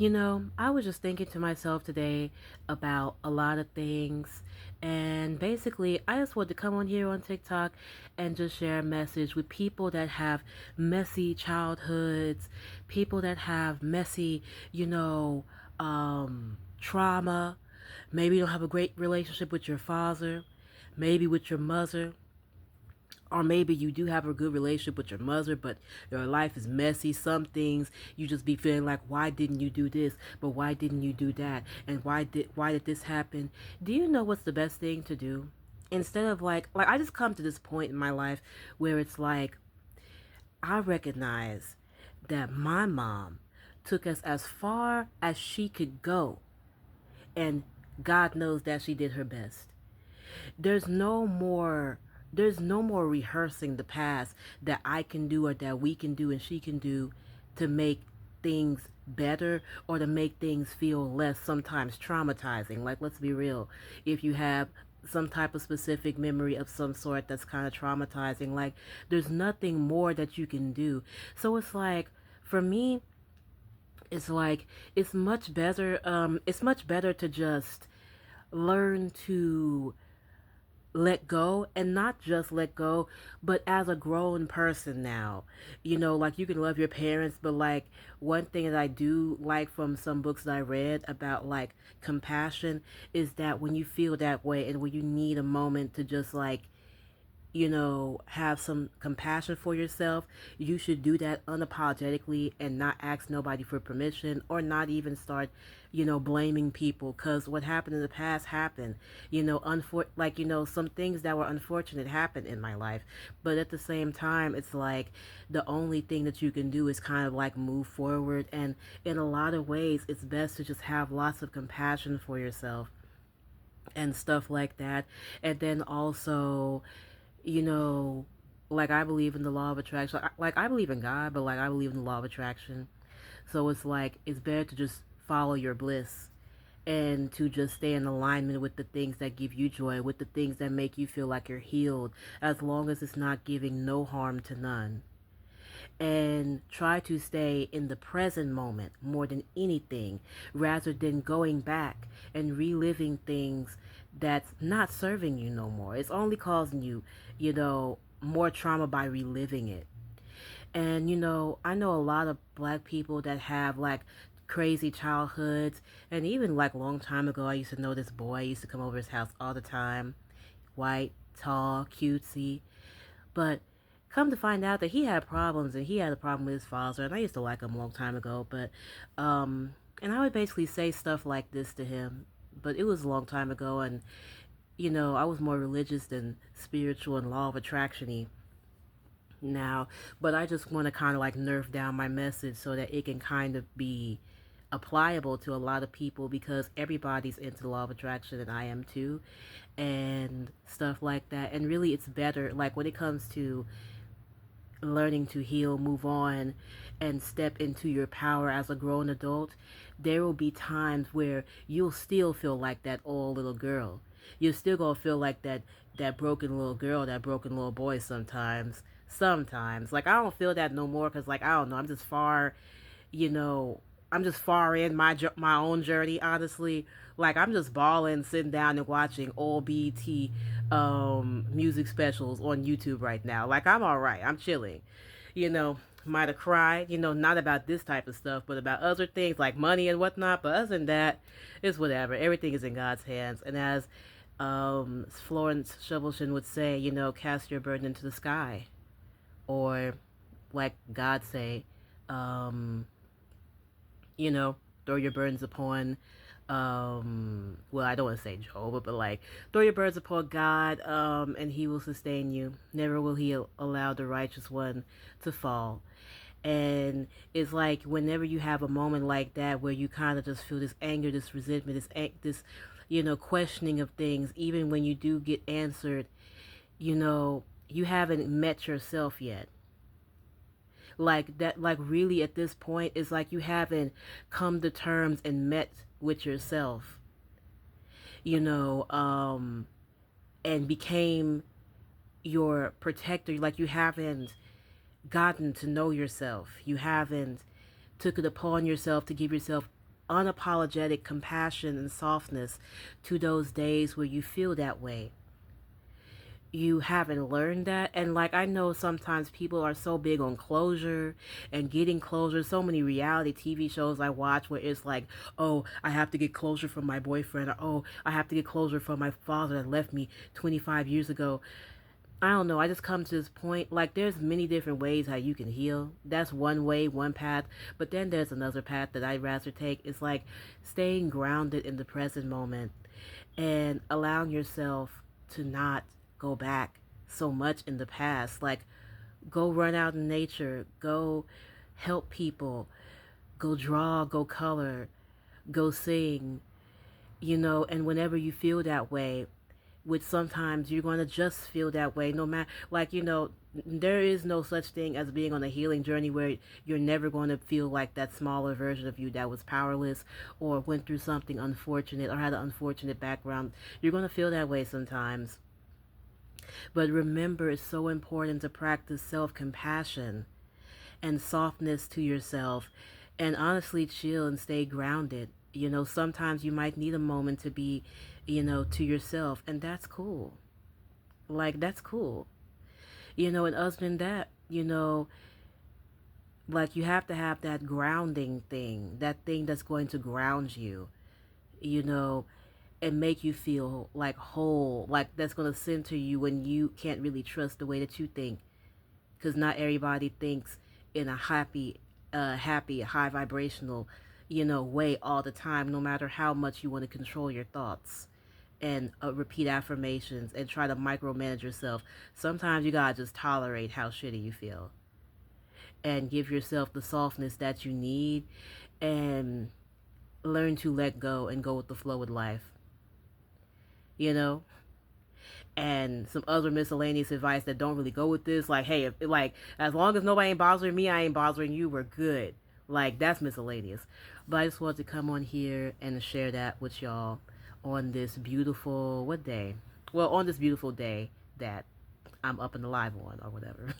I was just thinking to myself today about a lot of things. And basically, I just wanted to come on here on TikTok and just share a message with people that have messy childhoods, people that have messy, trauma. Maybe you don't have a great relationship with your father, maybe with your mother, or maybe you do have a good relationship with your mother, but your life is messy. Some things you just be feeling like, why didn't you do this? But why didn't you do that? And why did this happen? Do you know what's the best thing to do? Instead of like I just come to this point in my life where it's like I recognize that my mom took us as far as she could go, and God knows that she did her best. there's no more there's no more rehearsing the past that I can do or that we can do and she can do to make things better or to make things feel less sometimes traumatizing. Like, let's be real. If you have some type of specific memory of some sort that's kind of traumatizing, like, there's nothing more that you can do. So it's like, for me, it's like it's much better to just learn to let go, and not just let go, but as a grown person now. Like, you can love your parents, but like, one thing that I do like from some books that I read about like compassion is that when you feel that way and when you need a moment to just like have some compassion for yourself, you should do that unapologetically and not ask nobody for permission or not even start, blaming people. Because what happened in the past happened. Some things that were unfortunate happened in my life. But at the same time, it's like the only thing that you can do is kind of like move forward. And in a lot of ways, it's best to just have lots of compassion for yourself and stuff like that. And then also, you know, like, I believe in the law of attraction. Like, I believe in God, but like, I believe in the law of attraction. So it's like it's better to just follow your bliss and to just stay in alignment with the things that give you joy, with the things that make you feel like you're healed, as long as it's not giving no harm to none. And try to stay in the present moment more than anything, rather than going back and reliving things that's not serving you no more. It's only causing you, more trauma by reliving it. And I know a lot of black people that have like crazy childhoods. And even like a long time ago, I used to know this boy. I used to come over his house all the time. White, tall, cutesy. But come to find out that he had problems, and he had a problem with his father. And I used to like him a long time ago. But and I would basically say stuff like this to him. But it was a long time ago, and I was more religious than spiritual and law of attraction-y now. But I just want to kind of like nerf down my message so that it can kind of be applicable to a lot of people, because everybody's into the law of attraction, and I am too, and stuff like that. And really, it's better like when it comes to learning to heal, move on, and step into your power as a grown adult. There will be times where you'll still feel like that old little girl. You're still gonna feel like that broken little girl, that broken little boy sometimes. Sometimes. Like, I don't feel that no more, because like, I don't know, you know, I'm just far in my own journey, honestly. Like, I'm just balling, sitting down and watching old BT music specials on YouTube right now. Like, I'm all right. I'm chilling. You know, might have cried. Not about this type of stuff, but about other things like money and whatnot. But other than that, it's whatever. Everything is in God's hands. And as Florence Shovelson would say, cast your burden into the sky, or like God say, um, you know, throw your burdens upon, well, I don't want to say Job, but like, throw your burdens upon God, and he will sustain you. Never will he allow the righteous one to fall. And it's like, whenever you have a moment like that where you kind of just feel this anger, this resentment, this questioning of things, even when you do get answered, you haven't met yourself yet. Like that, like, really, at this point, it's like you haven't come to terms and met with yourself, you know um and became your protector. Like, you haven't gotten to know yourself. You haven't took it upon yourself to give yourself unapologetic compassion and softness to those days where you feel that way. You haven't learned that. And like, I know sometimes people are so big on closure and getting closure. So many reality TV shows I watch where it's like, oh, I have to get closure from my boyfriend, or oh, I have to get closure from my father that left me 25 years ago. I don't know. I just come to this point. Like, there's many different ways how you can heal. That's one way, one path. But then there's another path that I'd rather take. It's like staying grounded in the present moment and allowing yourself to not go back so much in the past. Like, go run out in nature, go help people, go draw, go color, go sing, and whenever you feel that way, which sometimes you're going to just feel that way no matter, like, there is no such thing as being on a healing journey where you're never going to feel like that smaller version of you that was powerless or went through something unfortunate or had an unfortunate background. You're going to feel that way sometimes. But remember, it's so important to practice self-compassion and softness to yourself, and honestly chill and stay grounded. Sometimes you might need a moment to be, to yourself, and that's cool. Like, that's cool. And other than that, like, you have to have that grounding thing, that thing that's going to ground you, you know, and make you feel like whole, like that's going to center you when you can't really trust the way that you think, because not everybody thinks in a happy, high vibrational, way all the time. No matter how much you want to control your thoughts and repeat affirmations and try to micromanage yourself, sometimes you gotta just tolerate how shitty you feel and give yourself the softness that you need, and learn to let go and go with the flow with life. You know, and some other miscellaneous advice that don't really go with this. Like, hey, like, as long as nobody ain't bothering me, I ain't bothering you, we're good. Like, that's miscellaneous. But I just wanted to come on here and share that with y'all on this beautiful, what day? Well, on this beautiful day that I'm up and alive on, or whatever.